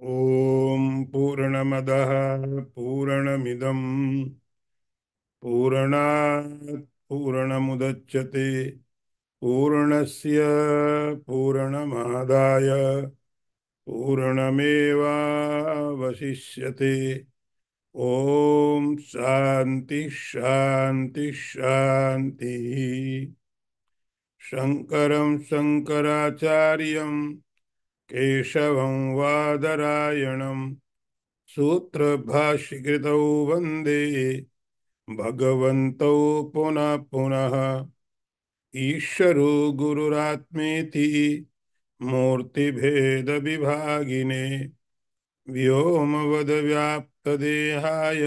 ॐ पूर्णमदः पूर्णमिदं पूर्णात् पूर्णमुदच्यते पूर्णस्य पूर्णमादाय पूर्णमेवावशिष्यते। ॐ शान्ति शान्ति शान्ति। शङ्करं शङ्कराचार्यं केशवं वादरायणं सूत्रभाष्यकृतौ वन्दे भगवन्तौ पुनः पुनः। ईश्वरो गुरुरात्मेति मूर्तिभेदविभागिने व्योमवद्व्याप्तदेहाय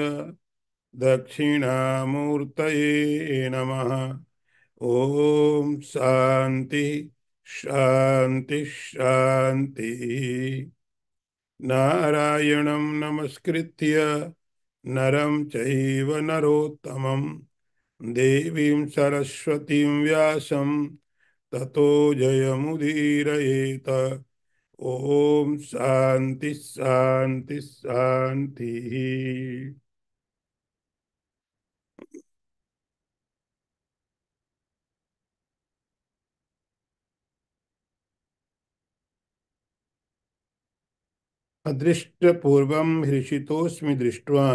दक्षिणामूर्तये नमः। ॐ शान्ति शान्ति शान्ति। नारायणं नमस्कृत्य नरं चैव नरोत्तमं देवीं सरस्वतीं व्यासं ततो जयमुदीरयेत। ओम शांति शांति शांति। अदृष्ट पूर्वं हृषितोऽस्मि दृष्ट्वा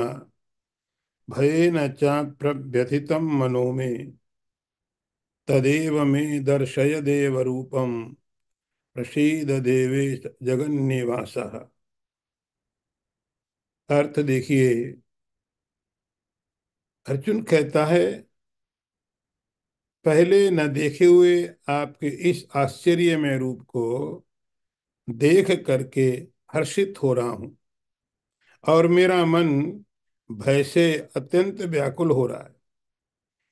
भयेन चाप्यथितं मनो मे तदेव मे दर्शय देवरूपं प्रसीद देवेश जगन्निवासः। अर्थ देखिए, अर्जुन कहता है, पहले न देखे हुए आपके इस आश्चर्यमय रूप को देख करके हर्षित हो रहा हूं और मेरा मन भय से अत्यंत व्याकुल हो रहा है।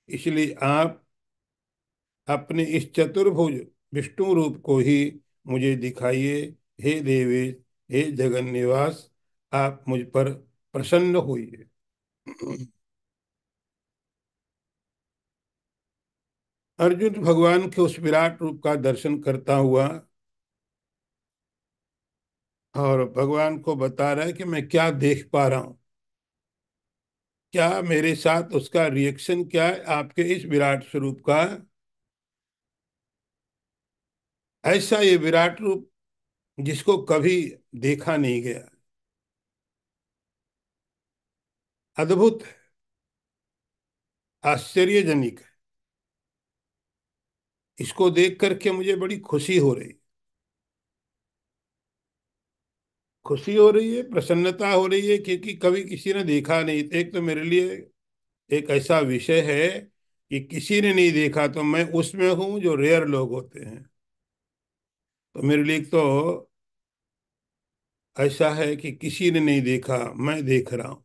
इसलिए आप अपने इस चतुर्भुज विष्णु रूप को ही मुझे दिखाइए। हे देवेश, हे जगन निवास, आप मुझ पर प्रसन्न होइए। अर्जुन भगवान के उस विराट रूप का दर्शन करता हुआ और भगवान को बता रहा है कि मैं क्या देख पा रहा हूं, क्या मेरे साथ उसका रिएक्शन क्या है आपके इस विराट स्वरूप का। ऐसा ये विराट रूप जिसको कभी देखा नहीं गया, अद्भुत है, आश्चर्यजनक है। इसको देख करके मुझे बड़ी खुशी हो रही, खुशी हो रही है, प्रसन्नता हो रही है, क्योंकि कभी किसी ने देखा नहीं। एक तो मेरे लिए एक ऐसा विषय है कि किसी ने नहीं देखा, तो मैं उसमें हूं जो रेयर लोग होते हैं। तो मेरे लिए तो ऐसा है कि किसी ने नहीं देखा, मैं देख रहा हूं।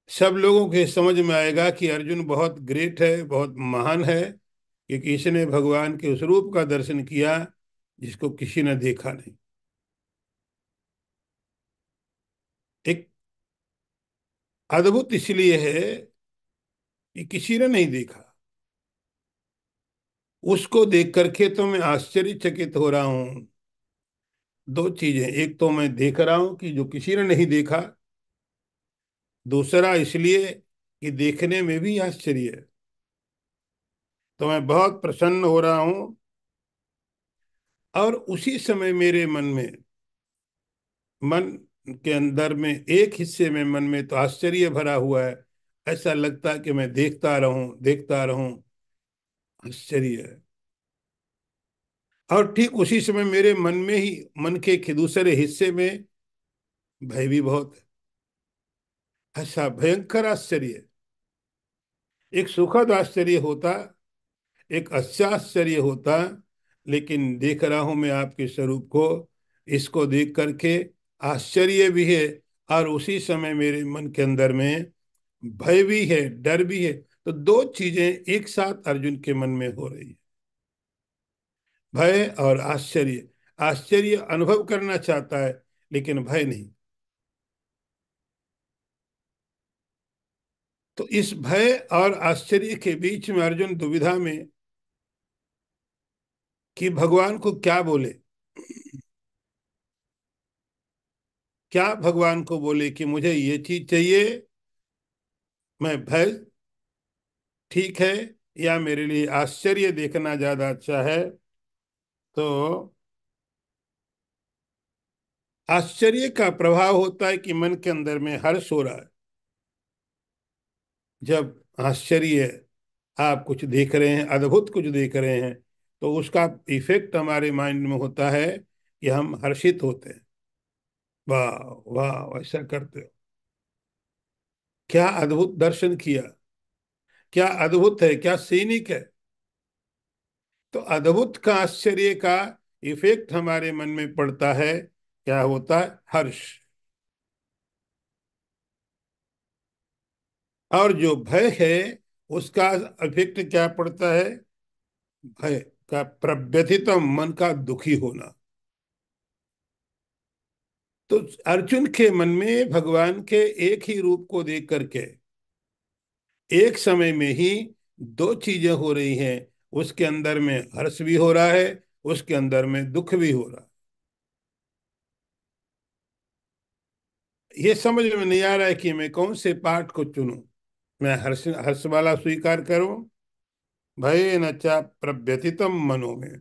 सब लोगों के समझ में आएगा कि अर्जुन बहुत ग्रेट है, बहुत महान है, क्योंकि इसने भगवान के उस रूप का दर्शन किया जिसको किसी ने देखा नहीं। एक अद्भुत इसलिए है कि किसी ने नहीं देखा। उसको देख करके तो मैं आश्चर्यचकित हो रहा हूं। दो चीजें, एक तो मैं देख रहा हूं कि जो किसी ने नहीं देखा, दूसरा इसलिए कि देखने में भी आश्चर्य है। तो मैं बहुत प्रसन्न हो रहा हूं। और उसी समय मेरे मन में, मन के अंदर में एक हिस्से में, मन में तो आश्चर्य भरा हुआ है। ऐसा लगता है कि मैं देखता रहूं देखता रहूं, आश्चर्य है। और ठीक उसी समय मेरे मन में ही, मन के दूसरे हिस्से में भय भी बहुत है। ऐसा भयंकर आश्चर्य, एक सुखद आश्चर्य होता, एक अच्छा आश्चर्य होता। लेकिन देख रहा हूं मैं आपके स्वरूप को, इसको देख करके आश्चर्य भी है, और उसी समय मेरे मन के अंदर में भय भी है, डर भी है। तो दो चीजें एक साथ अर्जुन के मन में हो रही है, भय और आश्चर्य। आश्चर्य अनुभव करना चाहता है, लेकिन भय नहीं। तो इस भय और आश्चर्य के बीच में अर्जुन दुविधा में कि भगवान को क्या बोले। क्या भगवान को बोले कि मुझे ये चीज चाहिए, मैं भय ठीक है, या मेरे लिए आश्चर्य देखना ज्यादा अच्छा है? तो आश्चर्य का प्रभाव होता है कि मन के अंदर में हर्ष हो रहा है। जब आश्चर्य, आप कुछ देख रहे हैं, अद्भुत कुछ देख रहे हैं, तो उसका इफेक्ट हमारे माइंड में होता है कि हम हर्षित होते हैं। वाह, वाह, ऐसा करते हो, क्या अद्भुत दर्शन किया, क्या अद्भुत है, क्या सीनिक है। तो अद्भुत का, आश्चर्य का इफेक्ट हमारे मन में पड़ता है, क्या होता है? हर्ष। और जो भय है, उसका इफेक्ट क्या पड़ता है? भय का प्रव्यथितम, मन का दुखी होना। तो अर्जुन के मन में भगवान के एक ही रूप को देख करके एक समय में ही दो चीजें हो रही हैं। उसके अंदर में हर्ष भी हो रहा है, उसके अंदर में दुख भी हो रहा है। ये समझ में नहीं आ रहा है कि मैं कौन से पार्ट को चुनूं। मैं हर्ष हर्ष वाला स्वीकार करूं, भय न चा प्रव्यथितम मनो में।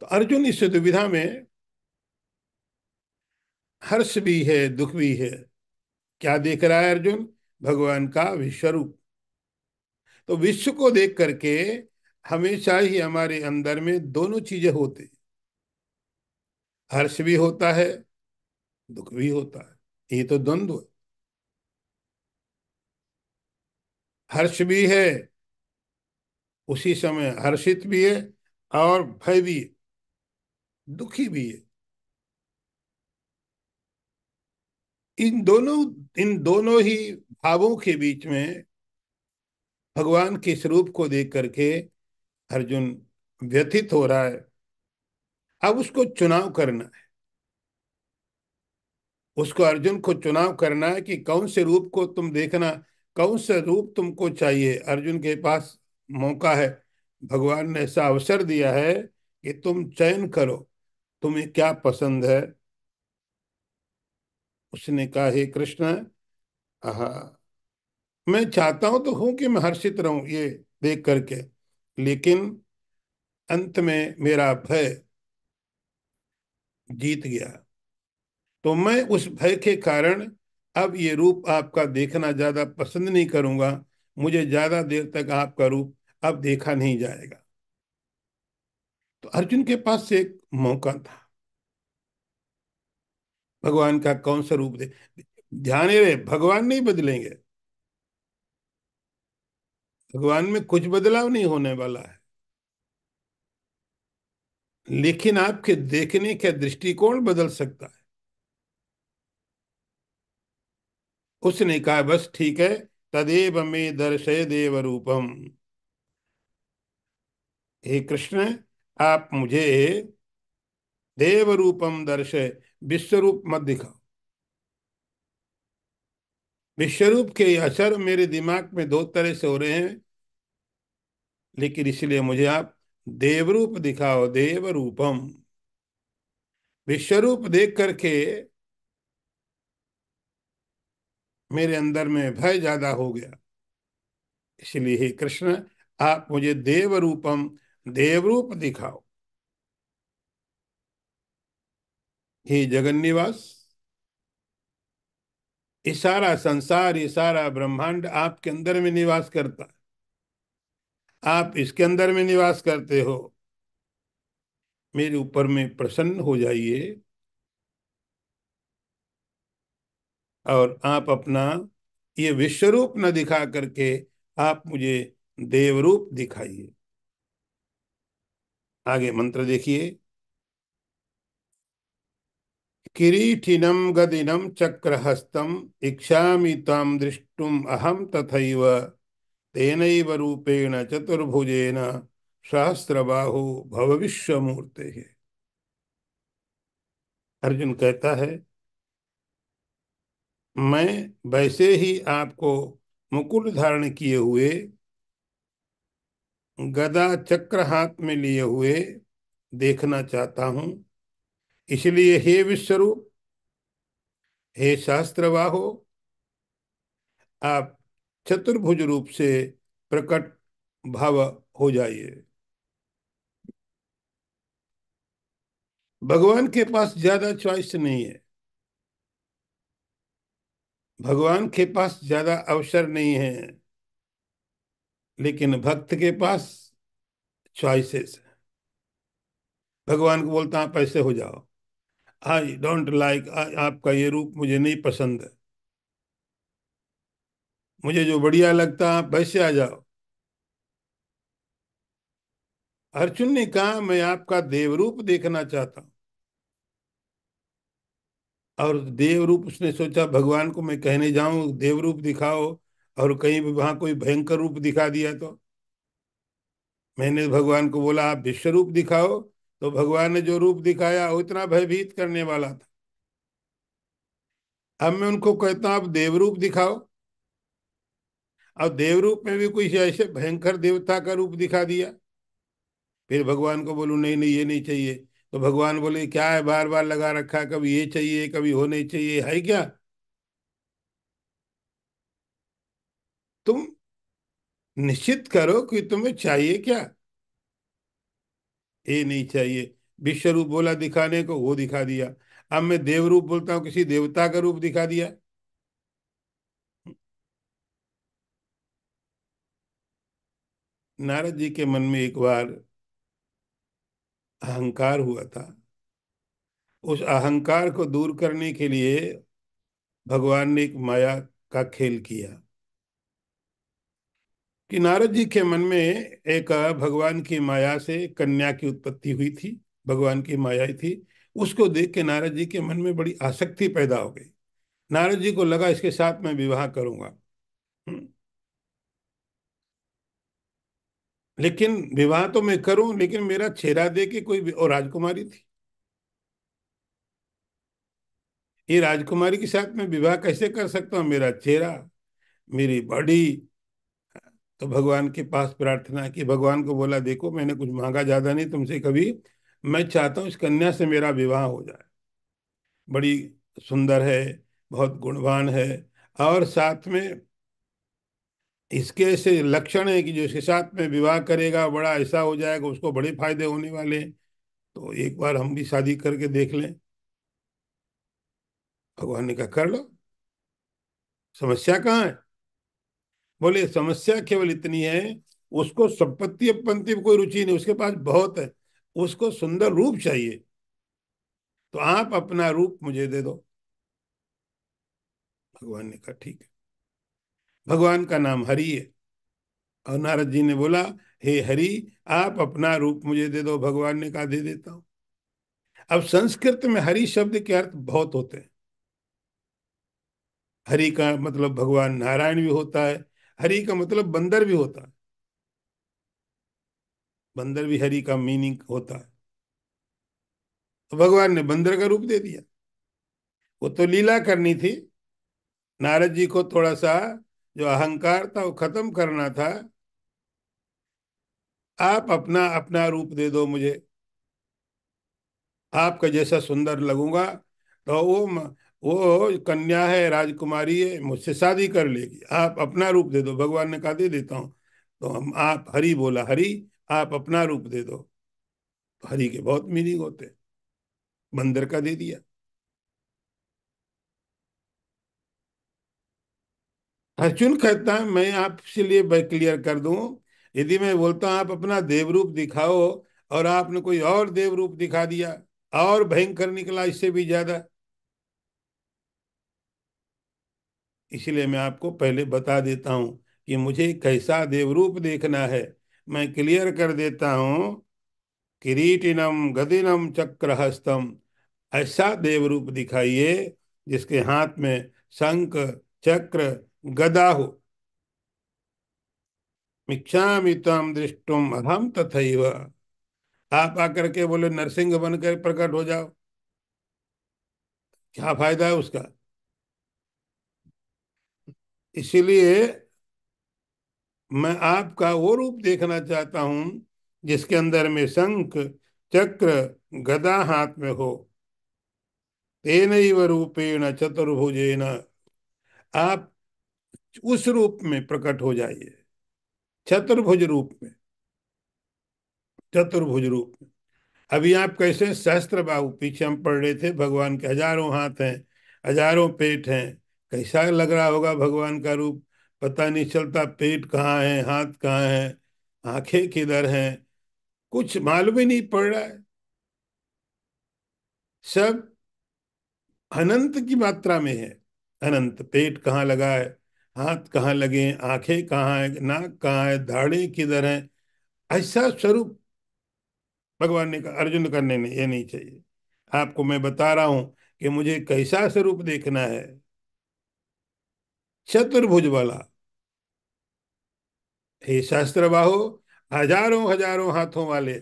तो अर्जुन इस दुविधा में, हर्ष भी है, दुख भी है। क्या देख रहा है अर्जुन? भगवान का विश्व रूप। तो विश्व को देख करके हमेशा ही हमारे अंदर में दोनों चीजें होती, हर्ष भी होता है, दुख भी होता है। ये तो द्वंद्व है। हर्ष भी है, उसी समय हर्षित भी है, और भय भी है, दुखी भी है। इन दोनों ही भावों के बीच में भगवान के स्वरूप को देख करके अर्जुन व्यथित हो रहा है। अब उसको चुनाव करना है। उसको, अर्जुन को चुनाव करना है कि कौन से रूप को तुम देखना, कौन सा रूप तुमको चाहिए। अर्जुन के पास मौका है, भगवान ने ऐसा अवसर दिया है कि तुम चयन करो, तुम्हें क्या पसंद है। उसने कहा, हे कृष्ण, हाँ, मैं चाहता हूं तो हूं कि मैं हर्षित रहूं ये देख करके, लेकिन अंत में मेरा भय जीत गया। तो मैं उस भय के कारण अब ये रूप आपका देखना ज्यादा पसंद नहीं करूंगा। मुझे ज्यादा देर तक आपका रूप अब देखा नहीं जाएगा। तो अर्जुन के पास से एक मौका था, भगवान का कौन सा रूप दे। ध्यान रहे, भगवान नहीं बदलेंगे, भगवान में कुछ बदलाव नहीं होने वाला है, लेकिन आपके देखने का दृष्टिकोण बदल सकता है। उसने कहा, बस ठीक है, तदेव में दर्शय देव रूपम। हे कृष्ण, आप मुझे देव रूपम दर्शय, विश्व रूप मत दिखाओ। विश्व रूप के असर मेरे दिमाग में दो तरह से हो रहे हैं, लेकिन इसलिए मुझे आप देवरूप दिखाओ, देव रूपम। विश्व रूप देख करके मेरे अंदर में भय ज्यादा हो गया। इसलिए हे कृष्ण, आप मुझे देव रूपम, देवरूप दिखाओ। हे जगन निवास, ये सारा संसार, ये सारा ब्रह्मांड आपके अंदर में निवास करता है। आप इसके अंदर में निवास करते हो। मेरे ऊपर में प्रसन्न हो जाइए, और आप अपना ये विश्व रूप न दिखा करके आप मुझे देवरूप दिखाइए। आगे मंत्र देखिए। किरीटिनं गदिनं चक्रहस्तम् इच्छामि तां दृष्टुम् अहं तथैव तेनैव रूपेण चतुर्भुजेन सहस्रबाहु भव विश्वमूर्ते। अर्जुन कहता है, मैं वैसे ही आपको मुकुट धारण किए हुए, गदा चक्र हाथ में लिए हुए देखना चाहता हूं। इसलिए हे विश्वरूप, हे शास्त्रवाहो, आप चतुर्भुज रूप से प्रकट भाव हो जाइए। भगवान के पास ज्यादा चॉइस नहीं है, भगवान के पास ज्यादा अवसर नहीं है, लेकिन भक्त के पास चॉइसेस है। भगवान को बोलता आप ऐसे हो जाओ, आई डोंट लाइक, आपका ये रूप मुझे नहीं पसंद है, मुझे जो बढ़िया लगता है आप वैसे आ जाओ। अर्जुन ने कहा मैं आपका देव रूप देखना चाहता हूं। और देव रूप उसने सोचा भगवान को मैं कहने जाऊं देव रूप दिखाओ, और कहीं भी वहां कोई भयंकर रूप दिखा दिया तो। मैंने भगवान को बोला आप विश्व रूप दिखाओ, तो भगवान ने जो रूप दिखाया वो इतना भयभीत करने वाला था। अब मैं उनको कहता हूं आप देव रूप दिखाओ, और देव रूप में भी कोई ऐसे भयंकर देवता का रूप दिखा दिया। फिर भगवान को बोलूं नहीं नहीं ये नहीं चाहिए, तो भगवान बोले क्या है बार बार लगा रखा है, कभी ये चाहिए कभी वो नहीं चाहिए, है क्या? तुम निश्चित करो कि तुम्हें चाहिए क्या। ये नहीं चाहिए, विश्व रूप बोला दिखाने को, वो दिखा दिया। अब मैं देव रूप बोलता हूँ, किसी देवता का रूप दिखा दिया। नारद जी के मन में एक बार अहंकार हुआ था। उस अहंकार को दूर करने के लिए भगवान ने एक माया का खेल किया। कि नारद जी के मन में एक भगवान की माया से कन्या की उत्पत्ति हुई थी, भगवान की माया ही थी। उसको देख के नारद जी के मन में बड़ी आसक्ति पैदा हो गई। नारद जी को लगा इसके साथ मैं विवाह करूंगा। हम्म, लेकिन विवाह तो मैं करूं, लेकिन मेरा चेहरा दे के कोई और राजकुमारी थी, ये राजकुमारी के साथ मैं विवाह कैसे कर सकता हूँ, मेरा चेहरा, मेरी बॉडी। तो भगवान के पास प्रार्थना की, भगवान को बोला देखो मैंने कुछ मांगा ज्यादा नहीं तुमसे कभी, मैं चाहता हूँ इस कन्या से मेरा विवाह हो जाए। बड़ी सुंदर है, बहुत गुणवान है, और साथ में इसके ऐसे लक्षण है कि जो इसके साथ में विवाह करेगा बड़ा ऐसा हो जाएगा, उसको बड़े फायदे होने वाले हैं। तो एक बार हम भी शादी करके देख लें। भगवान ने कहा कर लो, समस्या कहाँ है? बोले समस्या केवल इतनी है, उसको संपत्ति अपत्ति में कोई रुचि नहीं, उसके पास बहुत है, उसको सुंदर रूप चाहिए, तो आप अपना रूप मुझे दे दो। भगवान ने कहा ठीक है। भगवान का नाम हरि है। और नारद जी ने बोला हे हरि, आप अपना रूप मुझे दे दो। भगवान ने कहा दे देता हूं। अब संस्कृत में हरि शब्द के अर्थ बहुत होते हैं। हरि का मतलब भगवान नारायण भी होता है, हरि का मतलब बंदर भी होता है, बंदर भी हरि का मीनिंग होता है। तो भगवान ने बंदर का रूप दे दिया। वो तो लीला करनी थी, नारद जी को थोड़ा सा जो अहंकार था वो खत्म करना था। आप अपना अपना रूप दे दो मुझे, आपका जैसा सुंदर लगूंगा तो वो कन्या है, राजकुमारी है, मुझसे शादी कर लेगी। आप अपना रूप दे दो। भगवान ने कहा दे देता हूँ। तो हम आप हरि बोला, हरि आप अपना रूप दे दो। तो हरि के बहुत मीनिंग होते हैं, बंदर का दे दिया। अर्जुन कहता है मैं आपसे लिए क्लियर कर दूं, यदि मैं बोलता हूं आप अपना देव रूप दिखाओ, और आपने कोई और देव रूप दिखा दिया, और भयंकर निकला इससे भी ज्यादा, इसलिए मैं आपको पहले बता देता हूं कि मुझे कैसा देवरूप देखना है। मैं क्लियर कर देता हूं, किरीटिनम गदिनम चक्रहस्तम, ऐसा देवरूप दिखाइए जिसके हाथ में शंख चक्र गदा हो। मिच्छामि त्वां दृष्टुम अहम तथैव। आप आकर के बोले नरसिंह बनकर प्रकट हो जाओ, क्या फायदा है उसका? इसीलिए मैं आपका वो रूप देखना चाहता हूं जिसके अंदर में शंख चक्र गदा हाथ में हो। तेनैव रूपेण चतुर्भुजेन, आप उस रूप में प्रकट हो जाइए, चतुर्भुज रूप में, चतुर्भुज रूप में। अभी आप कैसे सहस्त्र बाहु, पीछे हम पढ़ रहे थे, भगवान के हजारों हाथ हैं, हजारों पेट हैं। कैसा लग रहा होगा भगवान का रूप, पता नहीं चलता पेट कहाँ है, हाथ कहाँ है, आंखें किधर हैं, कुछ मालूम ही नहीं पड़ रहा है। सब अनंत की मात्रा में है। अनंत, पेट कहाँ लगा है, हाथ कहाँ लगे हैं, आंखें कहाँ है, नाक कहाँ है, दाढ़ी किधर है। ऐसा स्वरूप भगवान ने कहा, अर्जुन करने नहीं, ये नहीं चाहिए। आपको मैं बता रहा हूं कि मुझे कैसा स्वरूप देखना है, चतुर्भुज वाला। हे शास्त्र बाहो, हजारों हजारों हाथों वाले,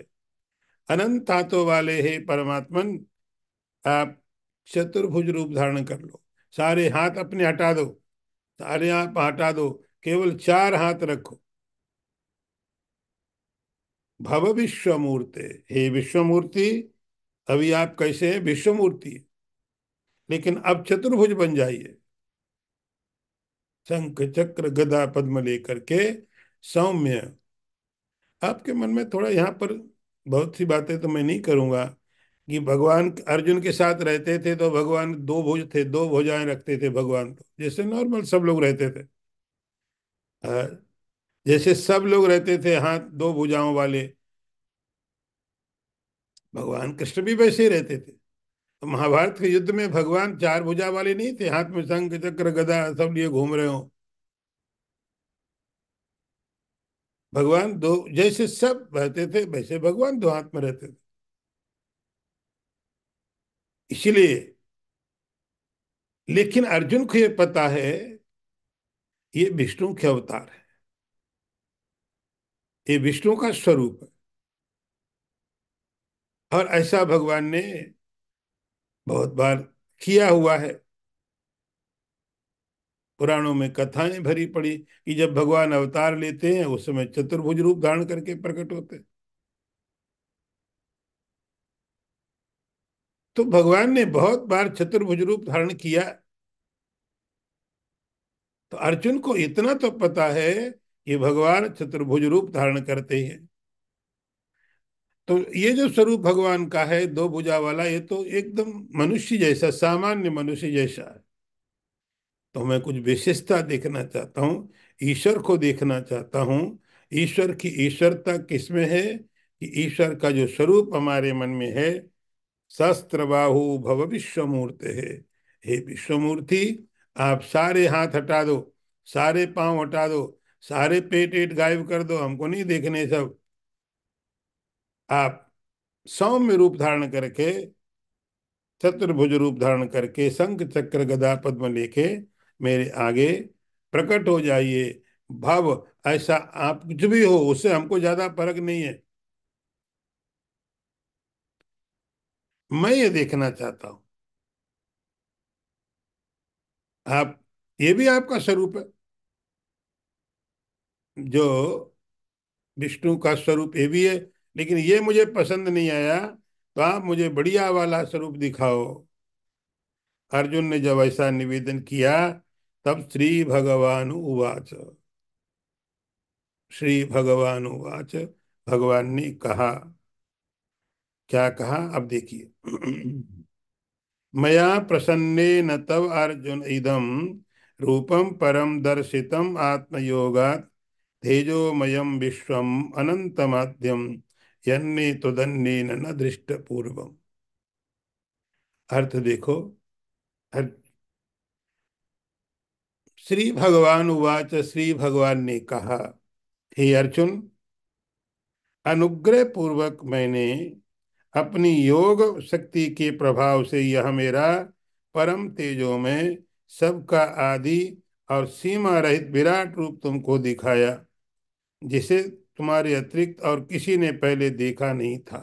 अनंत हाथों वाले, हे परमात्मन, आप चतुर्भुज रूप धारण कर लो। सारे हाथ अपने हटा दो, सारे आप हटा दो, केवल चार हाथ रखो। भव विश्वमूर्ते, हे विश्वमूर्ति, अभी आप कैसे हैं, विश्वमूर्ति, लेकिन अब चतुर्भुज बन जाइए। शंख चक्र गदा पद्म लेकर के सौम्य। आपके मन में थोड़ा यहाँ पर बहुत सी बातें तो मैं नहीं करूंगा, कि भगवान अर्जुन के साथ रहते थे तो भगवान दो भुज थे, दो भुजाएं रखते थे भगवान, तो जैसे नॉर्मल सब लोग रहते थे। हाँ, जैसे सब लोग रहते थे हाथ दो भुजाओं वाले, भगवान कृष्ण भी वैसे ही रहते थे। तो महाभारत के युद्ध में भगवान चार भुजा वाले नहीं थे, हाथ में शंख चक्र गदा सब लिए घूम रहे हो। भगवान दो, जैसे सब रहते थे वैसे भगवान दो हाथ में रहते थे। इसलिए, लेकिन अर्जुन को ये पता है, ये विष्णु के अवतार है, ये विष्णु का स्वरूप है। और ऐसा भगवान ने बहुत बार किया हुआ है। पुराणों में कथाएं भरी पड़ी कि जब भगवान अवतार लेते हैं उस समय चतुर्भुज रूप धारण करके प्रकट होते हैं। तो भगवान ने बहुत बार चतुर्भुज रूप धारण किया। तो अर्जुन को इतना तो पता है कि भगवान चतुर्भुज रूप धारण करते हैं। तो ये जो स्वरूप भगवान का है दो भुजा वाला, ये तो एकदम मनुष्य जैसा, सामान्य मनुष्य जैसा है। तो मैं कुछ विशेषता देखना चाहता हूँ, ईश्वर को देखना चाहता हूँ। ईश्वर की ईश्वरता किसमें है, कि ईश्वर का जो स्वरूप हमारे मन में है, सहस्त्रबाहु भव विश्वमूर्ति है। हे विश्वमूर्ति, आप सारे हाथ हटा दो, सारे पांव हटा दो, सारे पेट एट गायब कर दो, हमको नहीं देखने सब। आप सौम्य रूप धारण करके, चतुर्भुज रूप धारण करके, शंख चक्र गदा पद्म लेके मेरे आगे प्रकट हो जाइए। भव, ऐसा आप कुछ भी हो, उससे हमको ज्यादा फर्क नहीं है। मैं ये देखना चाहता हूं, आप, ये भी आपका स्वरूप है, जो विष्णु का स्वरूप ये भी है। लेकिन ये मुझे पसंद नहीं आया, तो आप मुझे बढ़िया वाला स्वरूप दिखाओ। अर्जुन ने जब ऐसा निवेदन किया, तब श्री भगवान उवाच, श्री भगवान उवाच, भगवान ने कहा, क्या कहा अब देखिए। मया प्रसन्नेन तव अर्जुन इदम रूपम परम दर्शितम आत्मयोगात् तेजोमयम विश्वम अनंतमाद्यम यन्ने तुदन्येन न दृष्ट पूर्वम। अर्थ देखो। अर्थ, श्री भगवान उवाच, श्री भगवान ने कहा, हे अर्जुन, अनुग्रह पूर्वक मैंने अपनी योग शक्ति के प्रभाव से यह मेरा परम तेजो में सबका आदि और सीमा रहित विराट रूप तुमको दिखाया, जिसे तुम्हारे अतिरिक्त और किसी ने पहले देखा नहीं था।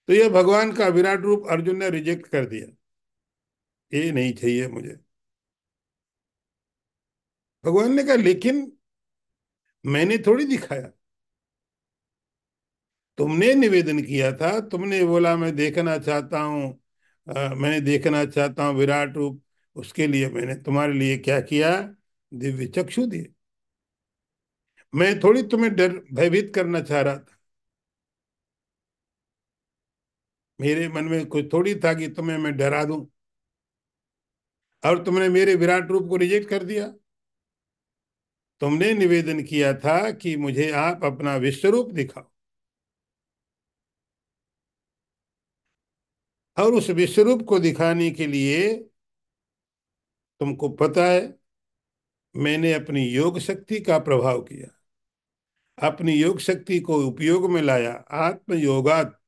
तो यह भगवान का विराट रूप अर्जुन ने रिजेक्ट कर दिया, ये नहीं चाहिए मुझे। भगवान ने कहा, लेकिन मैंने थोड़ी दिखाया, तुमने निवेदन किया था, तुमने बोला मैं देखना चाहता हूँ मैं देखना चाहता हूँ विराट रूप, उसके लिए मैंने तुम्हारे लिए क्या किया, दिव्य चक्षु दिए। मैं थोड़ी तुम्हें डर भयभीत करना चाह रहा था। मेरे मन में कुछ थोड़ी था कि तुम्हें मैं डरा दूं, और तुमने मेरे विराट रूप को रिजेक्ट कर दिया। तुमने निवेदन किया था कि मुझे आप अपना विश्व रूप दिखाओ, और उस विश्व रूप को दिखाने के लिए तुमको पता है मैंने अपनी योग शक्ति का प्रभाव किया, अपनी योग शक्ति को उपयोग में लाया। आत्म योगात,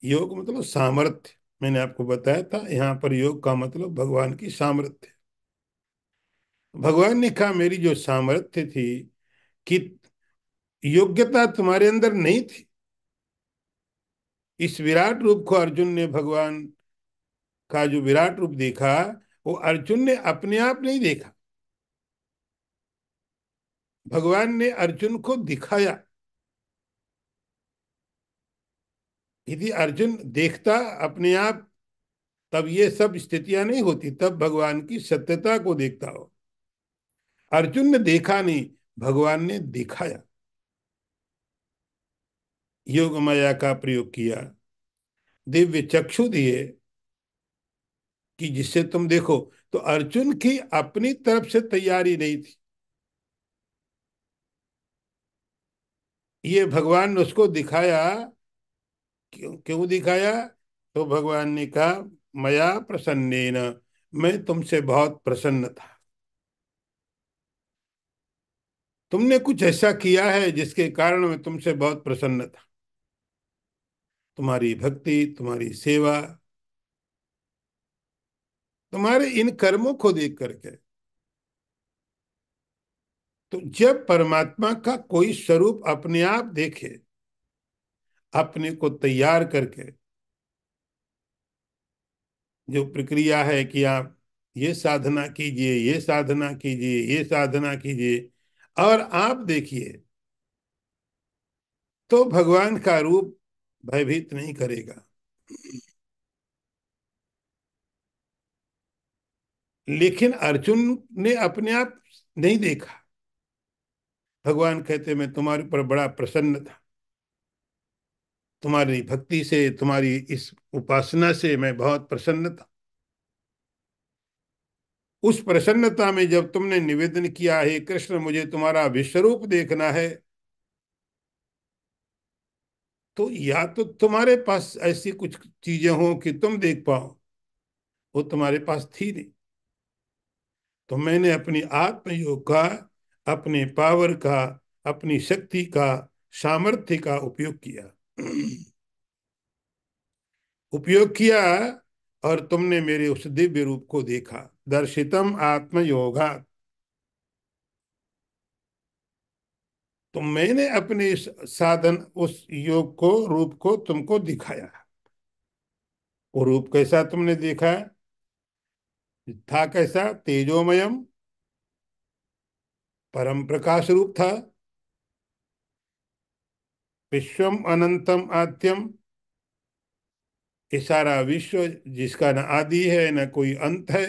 योग मतलब सामर्थ्य, मैंने आपको बताया था, यहाँ पर योग का मतलब भगवान की सामर्थ्य। भगवान ने कहा मेरी जो सामर्थ्य थी, कि योग्यता तुम्हारे अंदर नहीं थी। इस विराट रूप को अर्जुन ने, भगवान का जो विराट रूप देखा, वो अर्जुन ने अपने आप नहीं देखा, भगवान ने अर्जुन को दिखाया। यदि अर्जुन देखता अपने आप, तब ये सब स्थितियां नहीं होती, तब भगवान की सत्यता को देखता हो। अर्जुन ने देखा नहीं, भगवान ने दिखाया, योग माया का प्रयोग किया, दिव्य चक्षु दिए कि जिससे तुम देखो। तो अर्जुन की अपनी तरफ से तैयारी नहीं थी, ये भगवान ने उसको दिखाया। क्यों क्यों दिखाया? तो भगवान ने कहा मया प्रसन्नेन, मैं तुमसे बहुत प्रसन्न था। तुमने कुछ ऐसा किया है जिसके कारण मैं तुमसे बहुत प्रसन्न था, तुम्हारी भक्ति, तुम्हारी सेवा, तुम्हारे इन कर्मों को देख करके। तो जब परमात्मा का कोई स्वरूप अपने आप देखे, अपने को तैयार करके, जो प्रक्रिया है कि आप ये साधना कीजिए, ये साधना कीजिए, ये साधना कीजिए, और आप देखिए, तो भगवान का रूप भयभीत नहीं करेगा। लेकिन अर्जुन ने अपने आप नहीं देखा। भगवान कहते मैं तुम्हारे ऊपर बड़ा प्रसन्न था, तुम्हारी भक्ति से, तुम्हारी इस उपासना से मैं बहुत प्रसन्न था। उस प्रसन्नता में जब तुमने निवेदन किया हे कृष्ण मुझे तुम्हारा विश्वरूप देखना है, तो या तो तुम्हारे पास ऐसी कुछ चीजें हो कि तुम देख पाओ, वो तुम्हारे पास थी नहीं। तो मैंने अपनी आत्मयोग का, अपने पावर का, अपनी शक्ति का, सामर्थ्य का उपयोग किया। उपयोग किया, और तुमने मेरे उस दिव्य रूप को देखा। दर्शितम आत्मयोगा, तो मैंने अपने इस साधन, उस योग को, रूप को तुमको दिखाया। वो रूप कैसा तुमने देखा? था कैसा? तेजोमयम, परम प्रकाश रूप था। विश्वम अनंतम आद्यम, ये सारा विश्व जिसका न आदि है न कोई अंत है,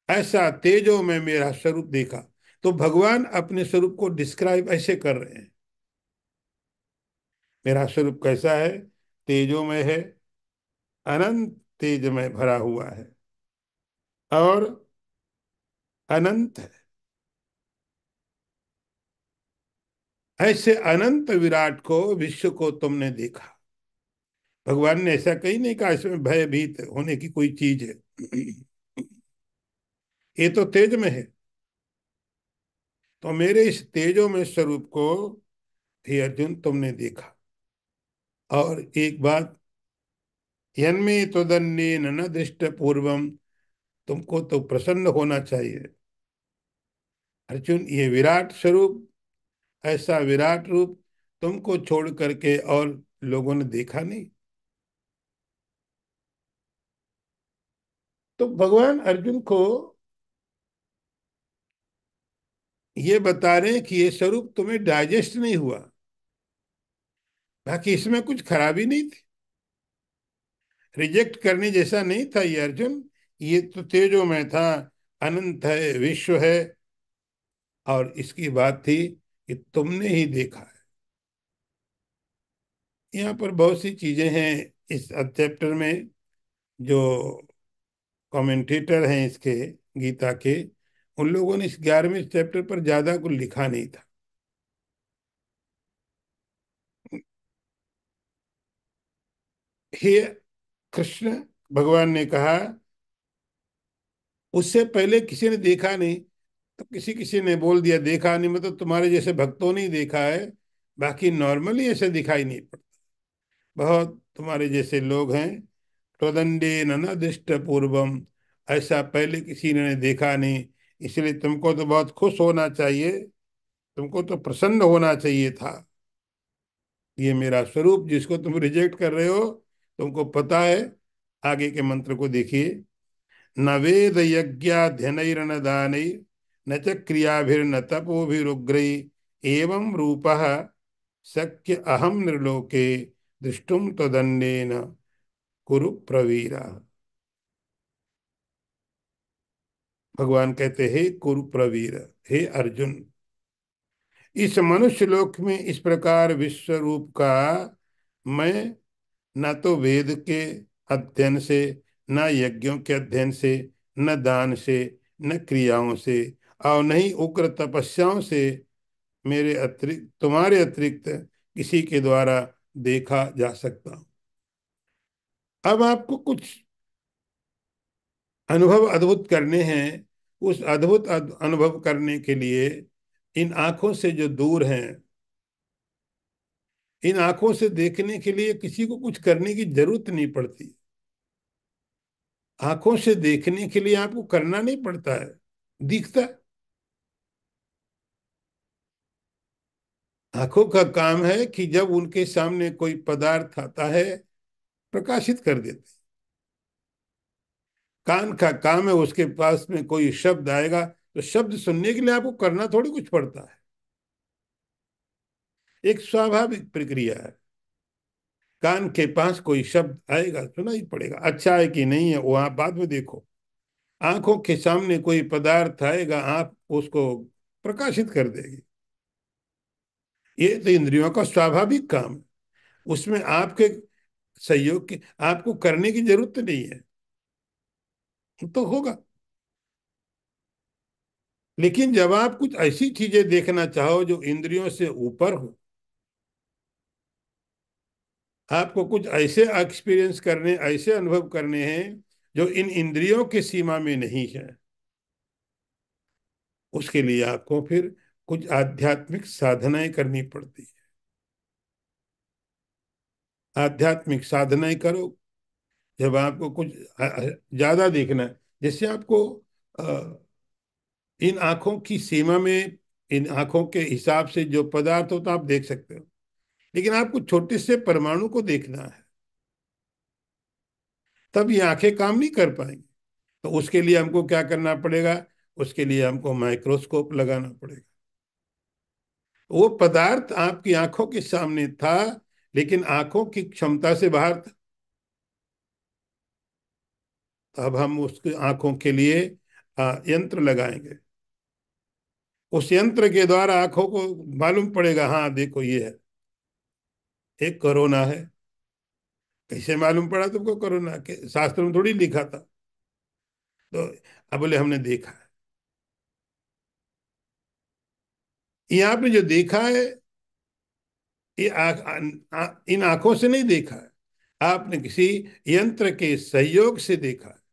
ऐसा तेजो में मेरा स्वरूप देखा। तो भगवान अपने स्वरूप को डिस्क्राइब ऐसे कर रहे हैं, मेरा स्वरूप कैसा है? तेजोमय है, अनंत तेज में भरा हुआ है, और अनंत है। ऐसे अनंत विराट को, विश्व को तुमने देखा। भगवान ने ऐसा कहीं नहीं कहा इसमें भयभीत होने की कोई चीज है। ये तो तेज में है। तो मेरे इस तेजो में स्वरूप को हे अर्जुन तुमने देखा। और एक बात, यन्मे त्वदन्येन न दृष्ट पूर्वम, तुमको तो प्रसन्न होना चाहिए अर्जुन। ये विराट स्वरूप, ऐसा विराट रूप तुमको छोड़ करके और लोगों ने देखा नहीं। तो भगवान अर्जुन को ये बता रहे हैं कि ये स्वरूप तुम्हें डाइजेस्ट नहीं हुआ, बाकी इसमें कुछ खराबी नहीं थी। रिजेक्ट करने जैसा नहीं था ये अर्जुन। ये तो तेजो में था, अनंत है, विश्व है। और इसकी बात थी कि तुमने ही देखा है। यहाँ पर बहुत सी चीजें हैं इस चैप्टर में। जो कमेंटेटर हैं इसके, गीता के, उन लोगों ने इस 11वें चैप्टर पर ज्यादा कुछ लिखा नहीं था। हे कृष्ण, भगवान ने कहा, उससे पहले किसी ने देखा नहीं। तो किसी किसी ने बोल दिया देखा नहीं, मतलब तुम्हारे जैसे भक्तों ने ही देखा है। बाकी नॉर्मली ऐसे दिखाई नहीं पड़ता। बहुत तुम्हारे जैसे लोग हैं, त्वदंडे न दृष्ट पूर्वम, ऐसा पहले किसी ने देखा नहीं। इसलिए तुमको तो बहुत खुश होना चाहिए, तुमको तो प्रसन्न होना चाहिए था। ये मेरा स्वरूप जिसको तुम रिजेक्ट कर रहे हो, तुमको पता है। आगे के मंत्र को देखिए। न वेद यज्ञाध्ययनैर्न दानैर् न च क्रियाभिर्न तपोभिरुग्रै एवं रूपः शक्य अहम निर्लोके दृष्टुम त्वदन्येन कुरु प्रवीरा। भगवान कहते हैं कुरु प्रवीर, हे अर्जुन, इस मनुष्य लोक में इस प्रकार विश्व रूप का मैं न तो वेद के अध्ययन से, न यज्ञों के अध्ययन से, न दान से, न क्रियाओं से, और न ही उग्र तपस्याओं से मेरे अतिरिक्त, तुम्हारे अतिरिक्त किसी के द्वारा देखा जा सकता। अब आपको कुछ अनुभव अद्भुत करने हैं। उस अद्भुत अनुभव करने के लिए इन आंखों से जो दूर हैं, इन आंखों से देखने के लिए किसी को कुछ करने की जरूरत नहीं पड़ती। आंखों से देखने के लिए आपको करना नहीं पड़ता है, दिखता है। आंखों का काम है कि जब उनके सामने कोई पदार्थ आता है, प्रकाशित कर देते। कान का काम है, उसके पास में कोई शब्द आएगा तो शब्द सुनने के लिए आपको करना थोड़ी कुछ पड़ता है। एक स्वाभाविक प्रक्रिया है। कान के पास कोई शब्द आएगा, सुना ही पड़ेगा, अच्छा है कि नहीं है वो आप बाद में देखो। आंखों के सामने कोई पदार्थ आएगा, आप उसको प्रकाशित कर देगी। ये तो इंद्रियों का स्वाभाविक काम है। उसमें आपके सहयोग की, आपको करने की जरूरत नहीं है, तो होगा। लेकिन जब आप कुछ ऐसी चीजें देखना चाहो जो इंद्रियों से ऊपर हो, आपको कुछ ऐसे एक्सपीरियंस करने, ऐसे अनुभव करने हैं जो इन इंद्रियों की सीमा में नहीं है, उसके लिए आपको फिर कुछ आध्यात्मिक साधनाएं करनी पड़ती है। आध्यात्मिक साधनाएं करो। जब आपको कुछ ज्यादा देखना है, जैसे आपको अ, इन आंखों की सीमा में, इन आंखों के हिसाब से जो पदार्थ हो तो आप देख सकते हो। लेकिन आपको छोटे से परमाणु को देखना है, तब ये आंखें काम नहीं कर पाएंगी। तो उसके लिए हमको क्या करना पड़ेगा? उसके लिए हमको माइक्रोस्कोप लगाना पड़ेगा। वो पदार्थ आपकी आंखों के सामने था, लेकिन आंखों की क्षमता से बाहर था। तो अब हम उसकी आंखों के लिए यंत्र लगाएंगे। उस यंत्र के द्वारा आंखों को मालूम पड़ेगा, हाँ देखो ये है, एक कोरोना है। कैसे मालूम पड़ा तुमको कोरोना? के शास्त्र में थोड़ी लिखा था। तो अब बोले हमने देखा है। यहाँ पे जो देखा है, ये इन आंखों से नहीं देखा है, आपने किसी यंत्र के सहयोग से देखा है।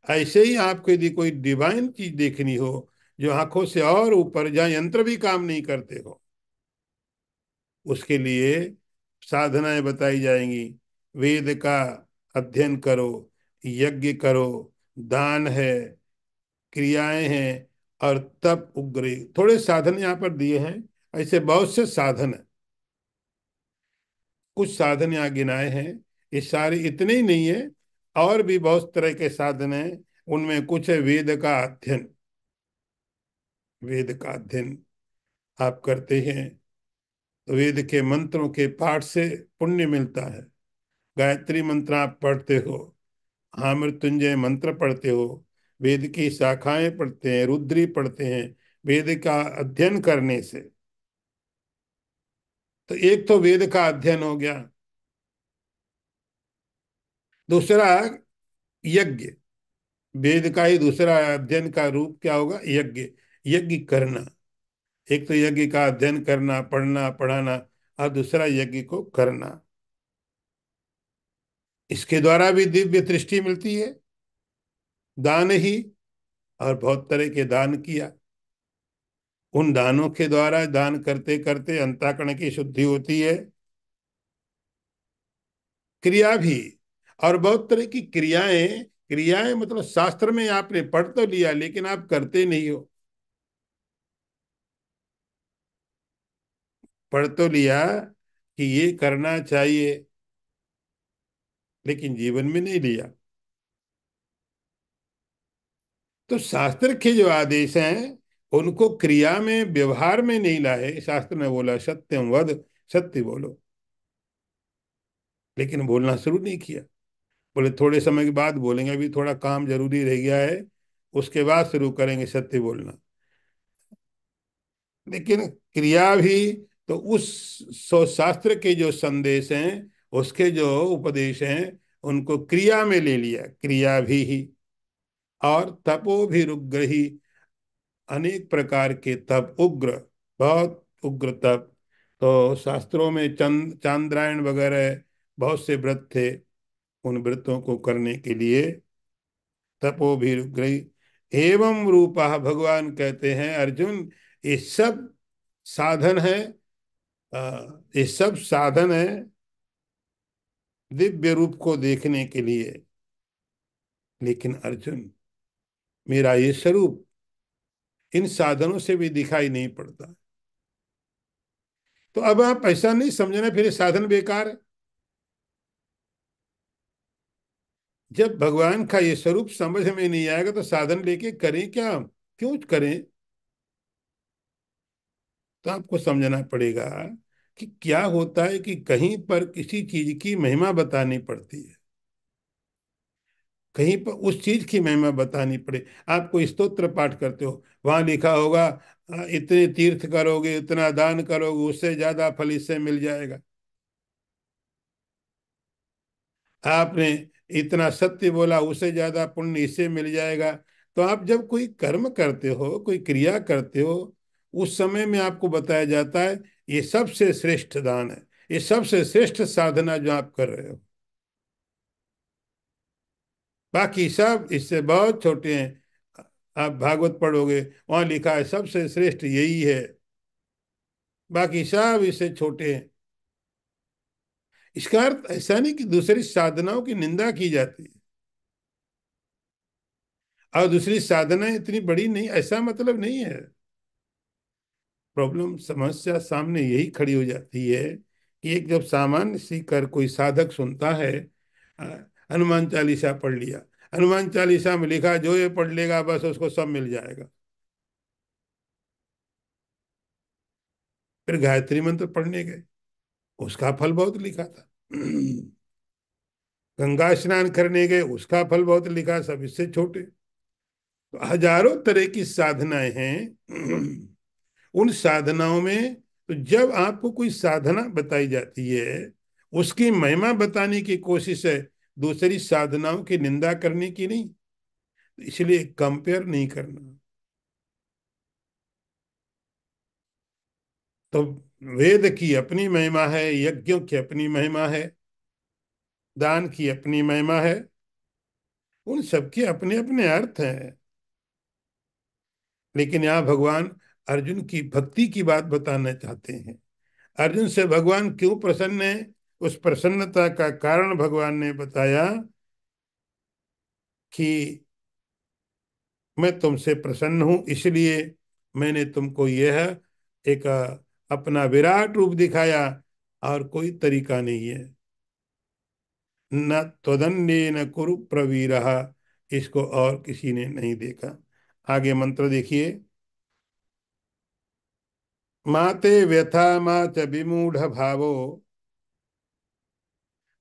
ऐसे ही आपको यदि कोई डिवाइन चीज देखनी हो, जो आंखों से और ऊपर, जहाँ यंत्र भी काम नहीं करते हो, उसके लिए साधनाएं बताई जाएंगी। वेद का अध्ययन करो, यज्ञ करो, दान है, क्रियाएं हैं, और तप उग्र, थोड़े साधन यहाँ पर दिए हैं। ऐसे बहुत से साधन है, कुछ साधन यहाँ गिनाए हैं। ये सारे इतने ही नहीं है, और भी बहुत तरह के साधन हैं। उनमें कुछ है वेद का अध्ययन। वेद का अध्ययन आप करते हैं तो वेद के मंत्रों के पाठ से पुण्य मिलता है। गायत्री मंत्र आप पढ़ते हो, हाँ मृत्युंजय मंत्र पढ़ते हो, वेद की शाखाएं पढ़ते हैं, रुद्री पढ़ते हैं, वेद का अध्ययन करने से, तो एक तो वेद का अध्ययन हो गया। दूसरा यज्ञ, वेद का ही दूसरा अध्ययन का रूप क्या होगा, यज्ञ। यज्ञ करना, एक तो यज्ञ का अध्ययन करना, पढ़ना पढ़ाना, और दूसरा यज्ञ को करना। इसके द्वारा भी दिव्य दृष्टि मिलती है। दान ही, और बहुत तरह के दान किया, उन दानों के द्वारा दान करते करते अंतःकरण की शुद्धि होती है। क्रिया भी, और बहुत तरह की क्रियाएं, क्रियाएं मतलब शास्त्र में आपने पढ़ तो लिया लेकिन आप करते नहीं हो। पढ़ तो लिया कि ये करना चाहिए, लेकिन जीवन में नहीं लिया। तो शास्त्र के जो आदेश हैं उनको क्रिया में, व्यवहार में नहीं लाए। शास्त्र ने बोला सत्यम वद, सत्य बोलो, लेकिन बोलना शुरू नहीं किया। बोले थोड़े समय के बाद बोलेंगे, अभी थोड़ा काम जरूरी रह गया है, उसके बाद शुरू करेंगे सत्य बोलना। लेकिन क्रिया भी, तो उस शास्त्र के जो संदेश हैं, उसके जो उपदेश हैं, उनको क्रिया में ले लिया, क्रिया भी ही। और तपो भी रुग्रही, अनेक प्रकार के तप, उग्र, बहुत उग्र तप। तो शास्त्रों में चांद्रायण वगैरह बहुत से व्रत थे, उन व्रतों को करने के लिए तपो भी रुग्रही एवं रूपा, भगवान कहते हैं अर्जुन, ये सब साधन है, ये सब साधन है दिव्य रूप को देखने के लिए। लेकिन अर्जुन, मेरा ये स्वरूप इन साधनों से भी दिखाई नहीं पड़ता। तो अब आप ऐसा नहीं समझना फिर ये साधन बेकार है। जब भगवान का ये स्वरूप समझ में नहीं आएगा तो साधन लेके करें क्या, क्यों करें। तो आपको समझना पड़ेगा कि क्या होता है कि कहीं पर किसी चीज की महिमा बतानी पड़ती है, कहीं पर उस चीज की महिमा बतानी पड़े। आप कोई स्तोत्र पाठ करते हो, वहां लिखा होगा इतने तीर्थ करोगे, इतना दान करोगे, उससे ज्यादा फल इससे मिल जाएगा। आपने इतना सत्य बोला, उससे ज्यादा पुण्य इससे मिल जाएगा। तो आप जब कोई कर्म करते हो, कोई क्रिया करते हो, उस समय में आपको बताया जाता है ये सबसे श्रेष्ठ दान है, ये सबसे श्रेष्ठ साधना जो आप कर रहे हो। बाकी सब इससे बहुत छोटे हैं। आप भागवत पढ़ोगे, वहां लिखा है सबसे श्रेष्ठ यही है, बाकी सब इससे छोटे हैं। इसका अर्थ ऐसा नहीं कि दूसरी साधनाओं की निंदा की जाती है और दूसरी साधनाएं इतनी बड़ी नहीं, ऐसा मतलब नहीं है। प्रॉब्लम, समस्या सामने यही खड़ी हो जाती है कि एक जब सामान्य सीकर कोई साधक सुनता है, अ, हनुमान चालीसा पढ़ लिया, हनुमान चालीसा में लिखा जो ये पढ़ लेगा बस उसको सब मिल जाएगा। फिर गायत्री मंत्र पढ़ने गए, उसका फल बहुत लिखा था। गंगा स्नान करने गए, उसका फल बहुत लिखा, सब इससे छोटे। तो हजारों तरह की साधनाएं हैं। उन साधनाओं में, तो जब आपको कोई साधना बताई जाती है, उसकी महिमा बताने की कोशिश है, दूसरी साधनाओं की निंदा करने की नहीं। इसलिए कंपेयर नहीं करना। तो वेद की अपनी महिमा है, यज्ञों की अपनी महिमा है, दान की अपनी महिमा है, उन सबके अपने अपने अर्थ हैं। लेकिन यहाँ भगवान अर्जुन की भक्ति की बात बताना चाहते हैं। अर्जुन से भगवान क्यों प्रसन्न है, उस प्रसन्नता का कारण भगवान ने बताया कि मैं तुमसे प्रसन्न हूं, इसलिए मैंने तुमको यह एक अपना विराट रूप दिखाया, और कोई तरीका नहीं है। न त्वदन्य न कुरु प्रवीरः, इसको और किसी ने नहीं देखा। आगे मंत्र देखिए। माते व्यथा मा च विमूढ़ भावो,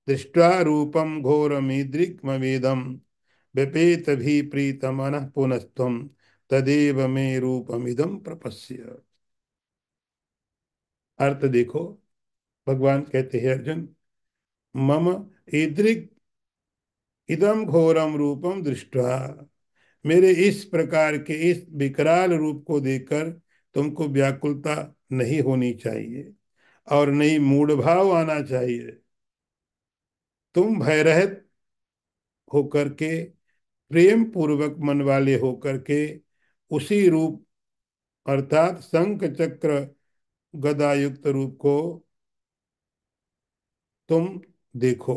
दृष्ट्वा रूपम घोरमीदृग्मवेदम व्यपेत भी प्रीतमनः पुनस्त्वं तदेव मे रूपमिदं प्रपश्य। अर्थ देखो, भगवान कहते हैं अर्जुन, मम ईदृग इदम घोरम रूपम दृष्ट्वा, मेरे इस प्रकार के इस विकराल रूप को देखकर तुमको व्याकुलता नहीं होनी चाहिए और नहीं मूढ़ भाव आना चाहिए। तुम भयरहित होकर के, प्रेम पूर्वक मन वाले होकर के उसी रूप अर्थात शंख चक्र गदा युक्त रूप को तुम देखो,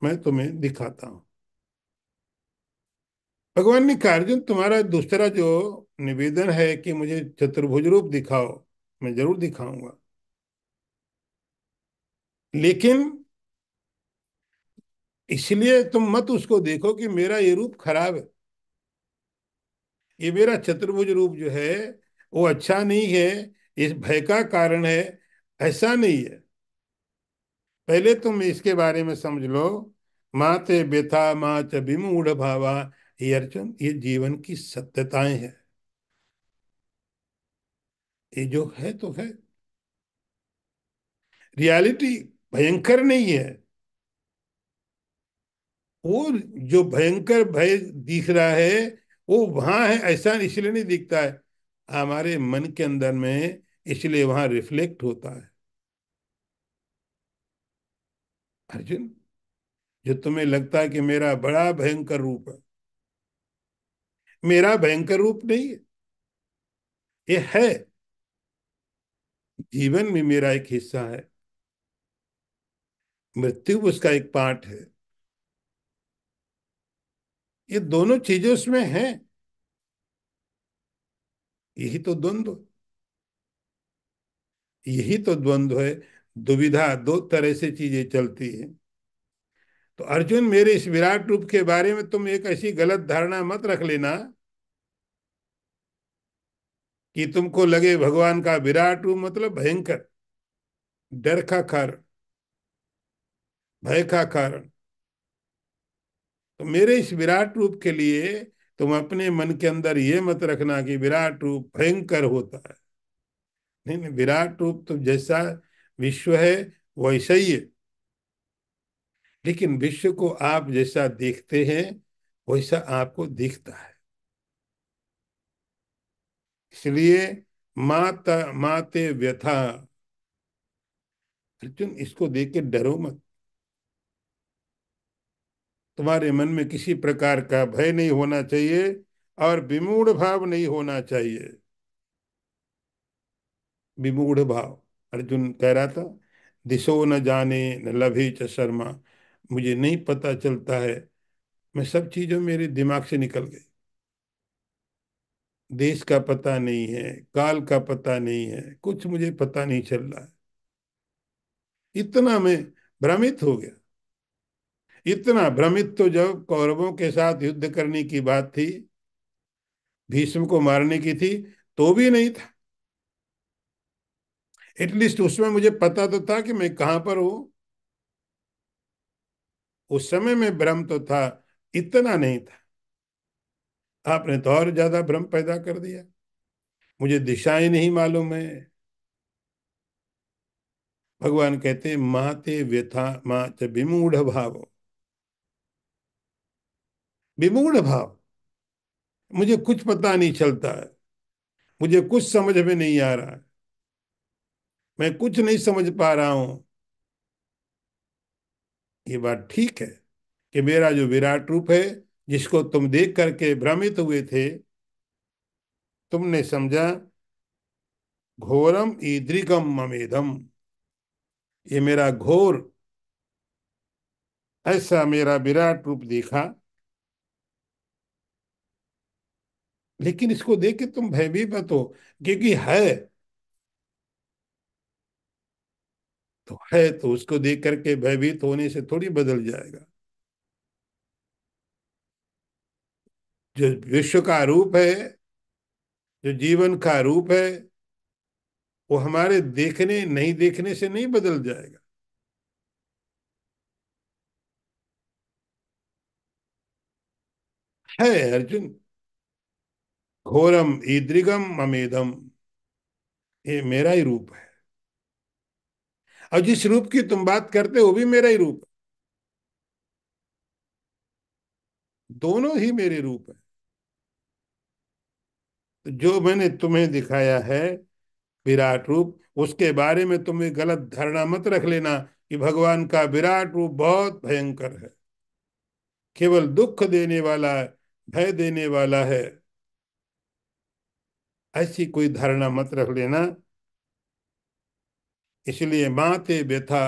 मैं तुम्हें दिखाता हूं। भगवान ने कहा अर्जुन, तुम्हारा दूसरा जो निवेदन है कि मुझे चतुर्भुज रूप दिखाओ, मैं जरूर दिखाऊंगा, लेकिन इसलिए तुम मत उसको देखो कि मेरा ये रूप खराब है। ये मेरा चतुर्भुज रूप जो है वो अच्छा नहीं है, इस भय का कारण है, ऐसा नहीं है। पहले तुम इसके बारे में समझ लो। माँ ते व्यथा माँ च विमूढ़ भावा, ये अर्जुन ये जीवन की सत्यताएं हैं। ये जो है तो है, रियलिटी भयंकर नहीं है। वो जो भयंकर भय दिख रहा है वो वहां है ऐसा इसलिए नहीं दिखता है, हमारे मन के अंदर में, इसलिए वहां रिफ्लेक्ट होता है। अर्जुन, जो तुम्हें लगता है कि मेरा बड़ा भयंकर रूप है, मेरा भयंकर रूप नहीं है, ये है, जीवन में मेरा एक हिस्सा है, मृत्यु उसका एक पार्ट है। ये दोनों चीजें उसमें हैं, यही तो द्वंद्व, यही तो द्वंद्व है। दुविधा, दो तरह से चीजें चलती हैं। तो अर्जुन, मेरे इस विराट रूप के बारे में तुम एक ऐसी गलत धारणा मत रख लेना कि तुमको लगे भगवान का विराट रूप मतलब भयंकर, डर का कारण, भय का कारण। तो मेरे इस विराट रूप के लिए तुम अपने मन के अंदर ये मत रखना कि विराट रूप भयंकर होता है। नहीं नहीं, विराट रूप तो जैसा विश्व है वैसा ही है, लेकिन विश्व को आप जैसा देखते हैं वैसा आपको दिखता है। इसलिए माता माते व्यथा, अर्जुन इसको देख के डरो मत। तुम्हारे मन में किसी प्रकार का भय नहीं होना चाहिए और विमूढ़ भाव नहीं होना चाहिए। विमूढ़ भाव, अर्जुन कह रहा था, दिशो न जाने न लभे च शर्मा, मुझे नहीं पता चलता है, मैं सब चीजों मेरे दिमाग से निकल गई। देश का पता नहीं है, काल का पता नहीं है, कुछ मुझे पता नहीं चल रहा है। इतना मैं भ्रमित हो गया। इतना भ्रमित तो जब कौरवों के साथ युद्ध करने की बात थी, भीष्म को मारने की थी, तो भी नहीं था। एटलीस्ट उसमें मुझे पता तो था कि मैं कहां पर हूं। उस समय में भ्रम तो था, इतना नहीं था। आपने तो और ज्यादा भ्रम पैदा कर दिया, मुझे दिशाएं नहीं मालूम है। भगवान कहते हैं माते व्यथा माँ च विमूढ़ भाव, विमूढ़ भाव, मुझे कुछ पता नहीं चलता है, मुझे कुछ समझ में नहीं आ रहा है, मैं कुछ नहीं समझ पा रहा हूं। ये बात ठीक है कि मेरा जो विराट रूप है, जिसको तुम देख करके भ्रमित हुए थे, तुमने समझा घोरम ईदृगम ममेदम, ये मेरा घोर, ऐसा मेरा विराट रूप देखा, लेकिन इसको देख के तुम भयभीत मत हो, क्योंकि है तो है, तो उसको देख करके भयभीत होने से थोड़ी बदल जाएगा। जो विश्व का रूप है, जो जीवन का रूप है, वो हमारे देखने नहीं देखने से नहीं बदल जाएगा। है अर्जुन। घोरम ईदृगम अमेदम, ये मेरा ही रूप है। और जिस रूप की तुम बात करते हो वो भी मेरा ही रूप है। दोनों ही मेरे रूप है। तो जो मैंने तुम्हें दिखाया है विराट रूप, उसके बारे में तुम्हें गलत धारणा मत रख लेना कि भगवान का विराट रूप बहुत भयंकर है, केवल दुख देने वाला है, भय देने वाला है। ऐसी कोई धारणा मत रख लेना। इसलिए माते व्यथा,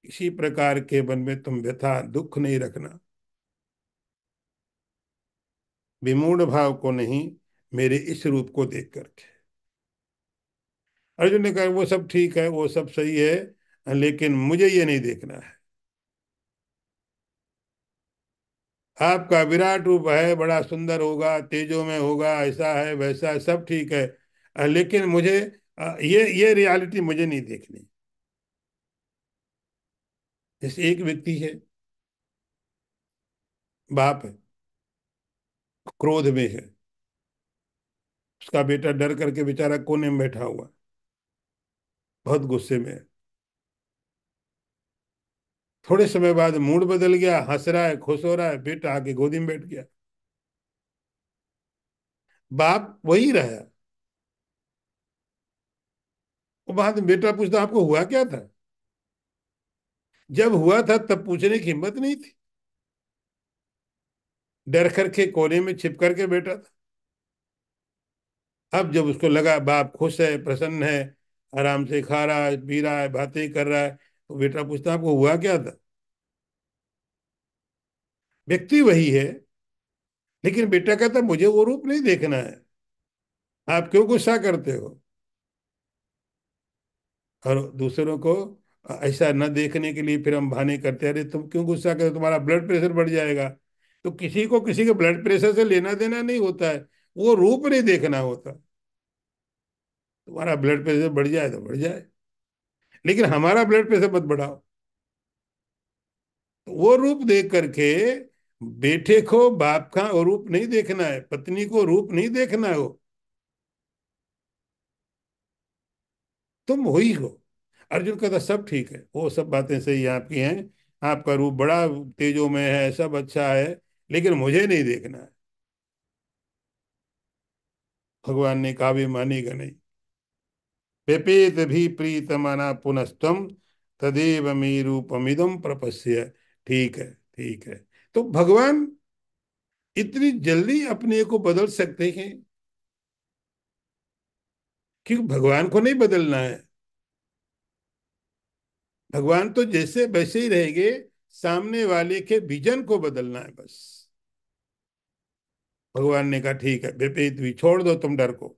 किसी प्रकार के मन में तुम व्यथा दुख नहीं रखना। विमूढ़ भाव को नहीं, मेरे इस रूप को देख करके। अर्जुन ने कहा वो सब ठीक है, वो सब सही है, लेकिन मुझे ये नहीं देखना है। आपका विराट रूप है, बड़ा सुंदर होगा, तेजो में होगा, ऐसा है वैसा है, सब ठीक है, लेकिन मुझे ये रियलिटी मुझे नहीं देखनी। जैसे एक व्यक्ति है, बाप है, क्रोध में है, उसका बेटा डर करके बेचारा कोने में बैठा हुआ, बहुत गुस्से में है। थोड़े समय बाद मूड बदल गया, हंस रहा है, खुश हो रहा है, बेटा आके गोदी में बैठ गया। बाप वही रहा। वो बाद में बेटा पूछता आपको हुआ क्या था। जब हुआ था तब पूछने की हिम्मत नहीं थी, डर करके कोने में छिप करके बैठा था। अब जब उसको लगा बाप खुश है, प्रसन्न है, आराम से खा रहा है, पी रहा है, बातें कर रहा है, तो बेटा पूछता आपको हुआ क्या था। व्यक्ति वही है, लेकिन बेटा कहता मुझे वो रूप नहीं देखना है। आप क्यों गुस्सा करते हो। और दूसरों को ऐसा न देखने के लिए फिर हम बहाने करते हैं, अरे तुम क्यों गुस्सा करते हो, तुम्हारा ब्लड प्रेशर बढ़ जाएगा। तो किसी को किसी के ब्लड प्रेशर से लेना देना नहीं होता है, वो रूप नहीं देखना होता। तुम्हारा ब्लड प्रेशर बढ़ जाए तो बढ़ जाए, लेकिन हमारा ब्लड प्रेशर मत बढ़ाओ। तो वो रूप देख करके बेटे को बाप का वो रूप नहीं देखना है, पत्नी को रूप नहीं देखना है। वो तुम वही हो। अर्जुन कहता सब ठीक है, वो सब बातें सही आपकी हैं, आपका रूप बड़ा तेजो में है, सब अच्छा है, लेकिन मुझे नहीं देखना है। भगवान ने कहा भी मानेगा नहीं। व्यपेत भी प्रीतमना पुनस्तम, तदेव मे रूपमिदम प्रपश्य। ठीक है, ठीक है। तो भगवान इतनी जल्दी अपने को बदल सकते हैं, क्योंकि भगवान को नहीं बदलना है। भगवान तो जैसे वैसे ही रहेंगे, सामने वाले के विजन को बदलना है बस। भगवान ने कहा ठीक है, विपरीत भी छोड़ दो, तुम डर को,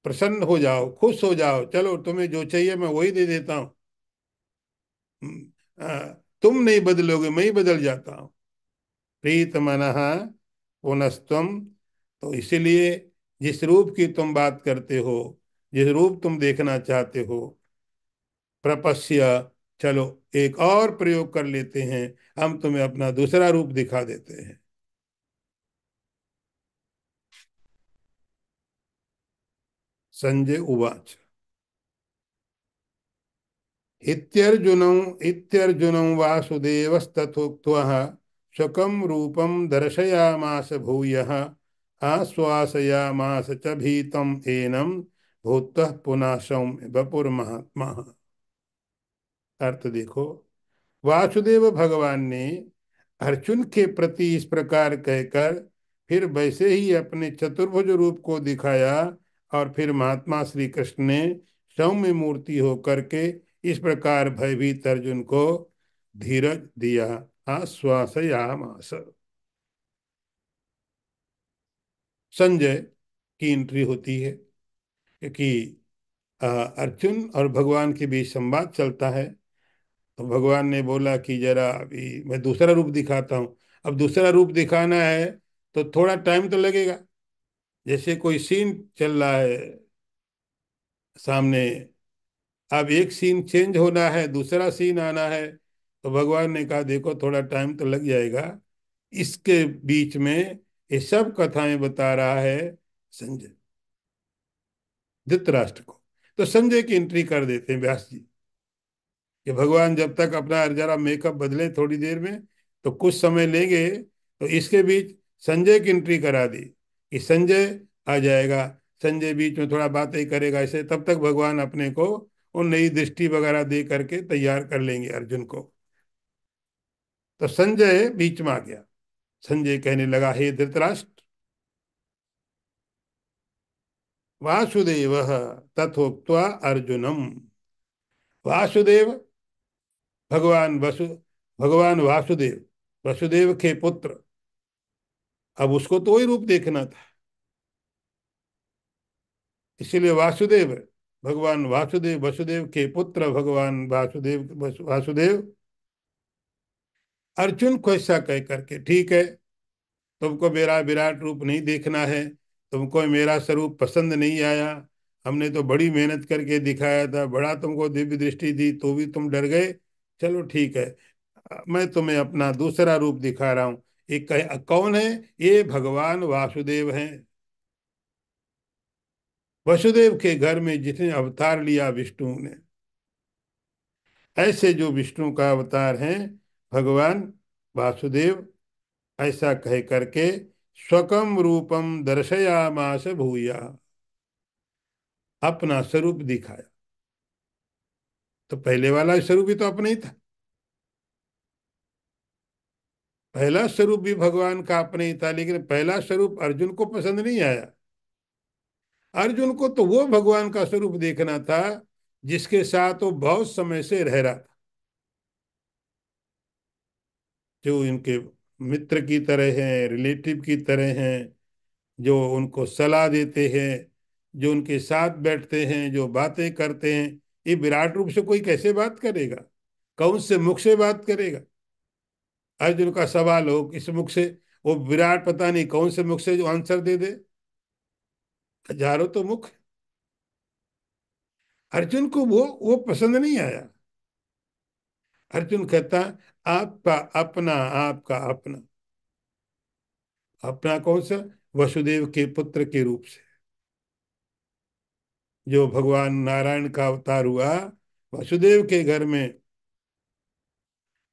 प्रसन्न हो जाओ, खुश हो जाओ, चलो तुम्हें जो चाहिए मैं वही दे देता हूँ। तुम नहीं बदलोगे, मैं ही बदल जाता हूँ। प्रीत मनः पुनस्तम। तो इसीलिए जिस रूप की तुम बात करते हो, जिस रूप तुम देखना चाहते हो, प्रपश्य, चलो एक और प्रयोग कर लेते हैं, हम तुम्हें अपना दूसरा रूप दिखा देते हैं। संजय उवाच। इत्यर्जुनं इत्यर्जुनं वासुदेवस्तथोक्त्वा स्वकं रूपं दर्शयामास भूयः, आश्वासयामास च भीतम् एनं भूत्वा पुनः सौम्य वपुर्महात्मा। अर्थ देखो, वासुदेव भगवान ने अर्जुन के प्रति इस प्रकार कहकर फिर वैसे ही अपने चतुर्भुज रूप को दिखाया, और फिर महात्मा श्री कृष्ण ने सौम्य मूर्ति होकर के इस प्रकार भयभीत अर्जुन को धीरज दिया। आश्वासयामास। संजय की एंट्री होती है, क्योंकि अर्जुन और भगवान के बीच संवाद चलता है। तो भगवान ने बोला कि जरा अभी मैं दूसरा रूप दिखाता हूँ। अब दूसरा रूप दिखाना है तो थोड़ा टाइम तो लगेगा। जैसे कोई सीन चल रहा है सामने, अब एक सीन चेंज होना है, दूसरा सीन आना है, तो भगवान ने कहा देखो थोड़ा टाइम तो लग जाएगा, इसके बीच में ये सब कथाएं बता रहा है संजय, धृतराष्ट्र को। तो संजय की एंट्री कर देते हैं व्यास जी कि भगवान जब तक अपना जरा मेकअप बदले थोड़ी देर में, तो कुछ समय लेंगे। तो इसके बीच संजय की एंट्री करा दी कि संजय आ जाएगा, संजय बीच में थोड़ा बातें करेगा ऐसे, तब तक भगवान अपने को वो नई दृष्टि वगैरह दे करके तैयार कर लेंगे अर्जुन को। तो संजय बीच में आ गया। संजय कहने लगा, हे धृतराष्ट्र, वासुदेव तथोक्त्वा अर्जुनम। वासुदेव, भगवान वसु भगवान वासुदेव, वसुदेव के पुत्र। अब उसको तो वही रूप देखना था, इसीलिए वासुदेव, भगवान वासुदेव, वसुदेव के पुत्र भगवान वासुदेव, वासुदेव अर्जुन को ऐसा कह करके, ठीक है, तुमको मेरा विराट रूप नहीं देखना है, तुमको मेरा स्वरूप पसंद नहीं आया, हमने तो बड़ी मेहनत करके दिखाया था, बड़ा तुमको दिव्य दृष्टि दी तो भी तुम डर गए। चलो ठीक है, मैं तुम्हें अपना दूसरा रूप दिखा रहा हूँ। एक कौन है? ये भगवान वासुदेव हैं। वसुदेव के घर में जिसने अवतार लिया विष्णु ने, ऐसे जो विष्णु का अवतार हैं भगवान वासुदेव, ऐसा कह करके स्वकम रूपम दर्शयामास भूया, अपना स्वरूप दिखाया। तो पहले वाला स्वरूप भी तो अपना ही था, पहला स्वरूप भी भगवान का अपने ही था, लेकिन पहला स्वरूप अर्जुन को पसंद नहीं आया। अर्जुन को तो वो भगवान का स्वरूप देखना था जिसके साथ वो बहुत समय से रह रहा था, जो इनके मित्र की तरह हैं, रिलेटिव की तरह हैं, जो उनको सलाह देते हैं, जो उनके साथ बैठते हैं, जो बातें करते हैं। ये विराट रूप से कोई कैसे बात करेगा? कौन से मुख से बात करेगा? अर्जुन का सवाल हो इस मुख से, वो विराट पता नहीं कौन से मुख से जो आंसर दे दे। हजारों तो मुख। अर्जुन को वो पसंद नहीं आया। अर्जुन कहता, आपका अपना, आपका अपना। अपना कौन सा? वसुदेव के पुत्र के रूप से, जो भगवान नारायण का अवतार हुआ वसुदेव के घर में,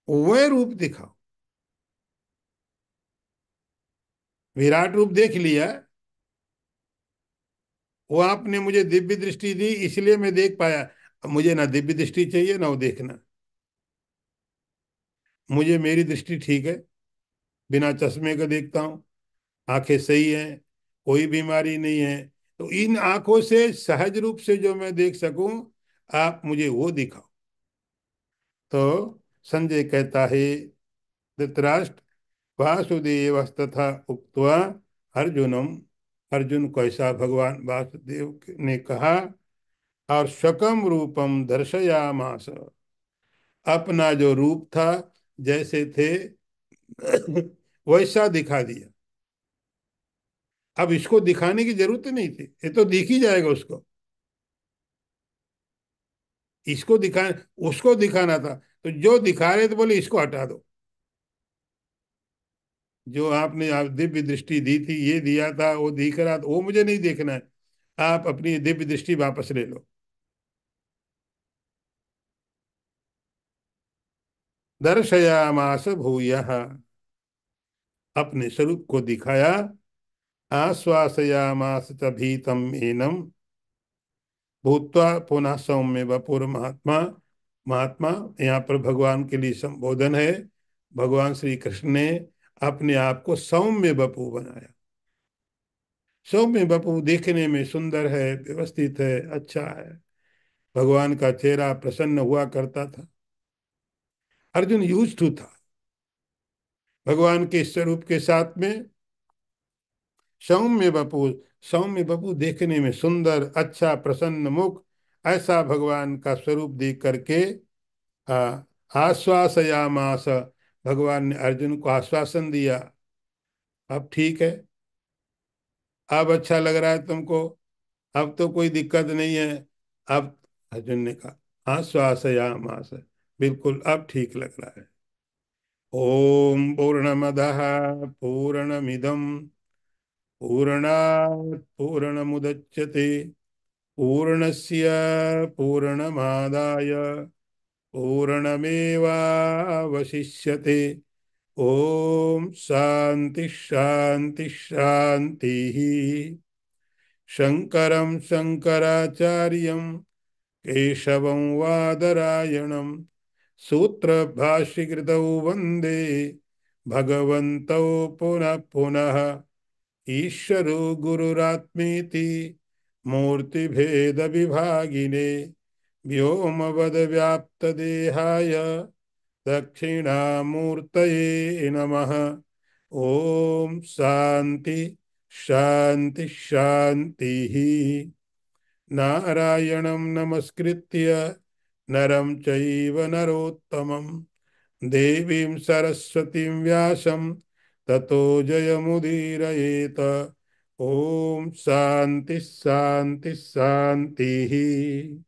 वह रूप दिखाओ। विराट रूप देख लिया, वो आपने मुझे दिव्य दृष्टि दी इसलिए मैं देख पाया। अब मुझे ना दिव्य दृष्टि चाहिए ना वो देखना। मुझे मेरी दृष्टि ठीक है, बिना चश्मे का देखता हूँ, आंखें सही हैं, कोई बीमारी नहीं है। तो इन आंखों से सहज रूप से जो मैं देख सकूं, आप मुझे वो दिखाओ। तो संजय कहता है, धृतराष्ट्र, वासुदेव तथा उक्त्वा अर्जुनम। अर्जुन को ऐसा भगवान वासुदेव ने कहा और शकम रूपम दर्शयामास, अपना जो रूप था जैसे थे वैसा दिखा दिया। अब इसको दिखाने की जरूरत नहीं थी, ये तो दिख ही जाएगा उसको। इसको दिखा, उसको दिखाना था, तो जो दिखा रहे थे बोले इसको हटा दो। जो आपने आप दिव्य दृष्टि दी थी, ये दिया था, वो दिख रहा था, वो मुझे नहीं देखना है। आप अपनी दिव्य दृष्टि वापस ले लो। दर्शयामास भूयः, अपने स्वरूप को दिखाया। आश्वासयामास च भीतम एनम भूत्वा पुनः सौम्य वपुर महात्मा। महात्मा यहाँ पर भगवान के लिए संबोधन है। भगवान श्री कृष्ण ने अपने आप को सौम्य वपु बनाया। सौम्य वपु देखने में सुंदर है, व्यवस्थित है, अच्छा है। भगवान का चेहरा प्रसन्न हुआ करता था। अर्जुन यूज्ड टू था भगवान के स्वरूप के साथ में। सौम्य वपु, सौम्य वपु देखने में सुंदर, अच्छा, प्रसन्न मुख, ऐसा भगवान का स्वरूप देख करके आ, आश्वासयामास, भगवान ने अर्जुन को आश्वासन दिया, अब ठीक है, अब अच्छा लग रहा है तुमको, अब तो कोई दिक्कत नहीं है। अब अर्जुन ने कहा आश्वासयामास, बिल्कुल अब ठीक लग रहा है। ओम पूर्णमदः पूर्णमिदं पूर्णात् पूर्णमुदच्यते पूर्णस्य पूर्णमादाय पूर्णमेवावशिष्यते। ओम शांति शांति शांति। शंकरं शंकराचार्यं केशवं वादरायणं सूत्रभाष्यकृतौ वन्दे भगवन्तौ पुनः पुनः। ईश्वरो गुरुरात्मेति मूर्तिभेदविभागिने व्योमवद्व्याप्तदेहाय दक्षिणामूर्तये नमः। ओम शांति शांति शांति। नारायणं नमस्कृत्य नरं चैव नरोत्तमं देवीं सरस्वतीं व्यासं ततो जयमुदीरयेत। ओम शांति शांति शांति।